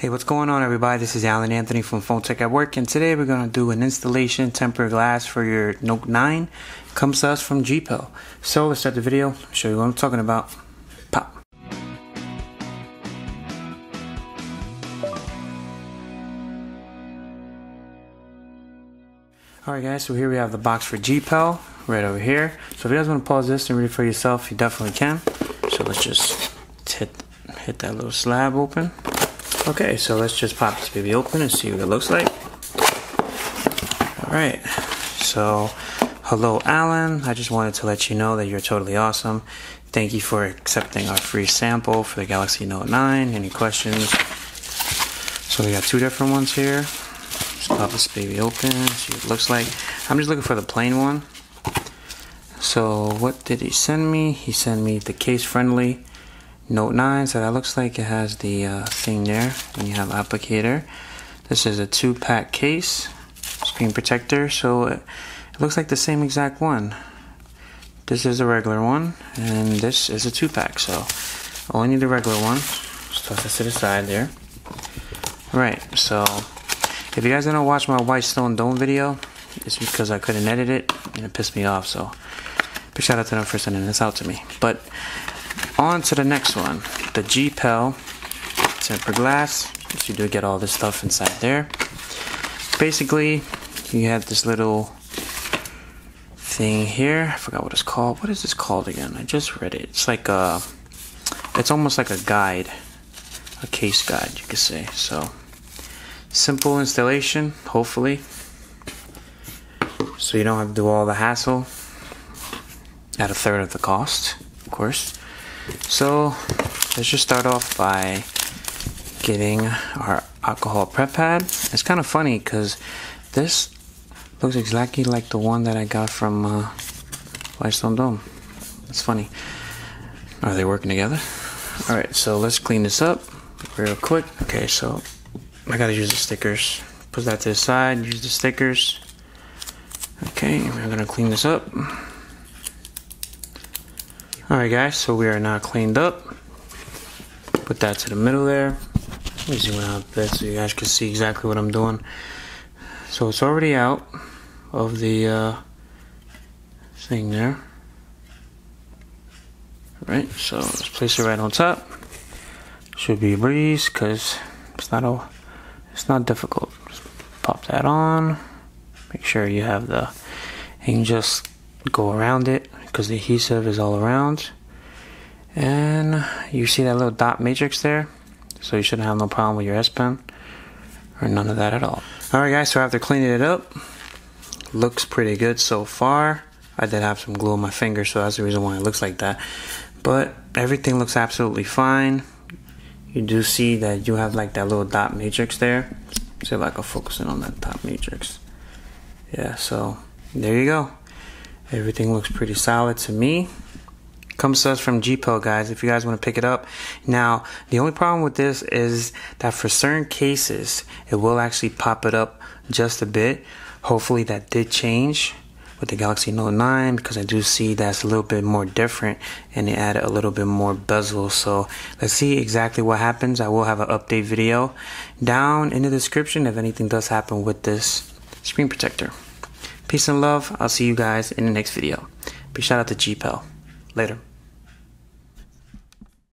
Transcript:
Hey, what's going on, everybody? This is Alan Anthony from Phone Tech at Work, and today we're going to do an installation tempered glass for your Note 9. Comes to us from GPEL. So let's start the video, show you what I'm talking about. Pop. Alright guys, so here we have the box for GPEL right over here. So if you guys want to pause this and read it for yourself, you definitely can. So let's just hit that little slab open. Okay, so let's just pop this baby open and see what it looks like. Alright, so hello Alan, I just wanted to let you know that you're totally awesome. Thank you for accepting our free sample for the Galaxy Note 9. Any questions? So we got two different ones here. Let's pop this baby open, see what it looks like. I'm just looking for the plain one. So what did he send me? He sent me the case-friendly Note 9, so that looks like it has the thing there, and you have applicator. This is a 2-pack case, screen protector, so it looks like the same exact one. This is a regular one, and this is a 2-pack, so only need the regular one. Just toss this to the side there. Right, so if you guys didn't watch my White Stone Dome video, it's because I couldn't edit it, and it pissed me off, so big shout out to them for sending this out to me. But on to the next one, the GPEL tempered glass. So you do get all this stuff inside there. Basically, you have this little thing here. I forgot what it's called. What is this called again? I just read it. It's like it's almost like a guide, a case guide, you could say. So simple installation, hopefully, so you don't have to do all the hassle at a third of the cost, of course. So let's just start off by getting our alcohol prep pad. It's kind of funny because this looks exactly like the one that I got from White Stone Dome. It's funny. Are they working together? Alright, so let's clean this up real quick. Okay, so I gotta use the stickers. Put that to the side, use the stickers. Okay, we're gonna clean this up. Alright guys, so we are now cleaned up. Put that to the middle there. Let me zoom out a bit so you guys can see exactly what I'm doing. So it's already out of the thing there. Right, so let's place it right on top. Should be a breeze because it's not difficult. Just pop that on. Make sure you have the and just go around it because the adhesive is all around. And you see that little dot matrix there, so you shouldn't have no problem with your S Pen or none of that at all. Alright guys, so after cleaning it up, looks pretty good so far. I did have some glue on my finger, so that's the reason why it looks like that, but everything looks absolutely fine. You do see that you have like that little dot matrix there. See if I can focus in on that dot matrix. Yeah, so there you go. Everything looks pretty solid to me. Comes to us from GPEL, guys, if you guys want to pick it up. Now, the only problem with this is that for certain cases, it will actually pop it up just a bit. Hopefully that did change with the Galaxy Note 9, because I do see that's a little bit more different and they added a little bit more bezel. So let's see exactly what happens. I will have an update video down in the description if anything does happen with this screen protector. Peace and love. I'll see you guys in the next video. Big shout out to GPEL. Later.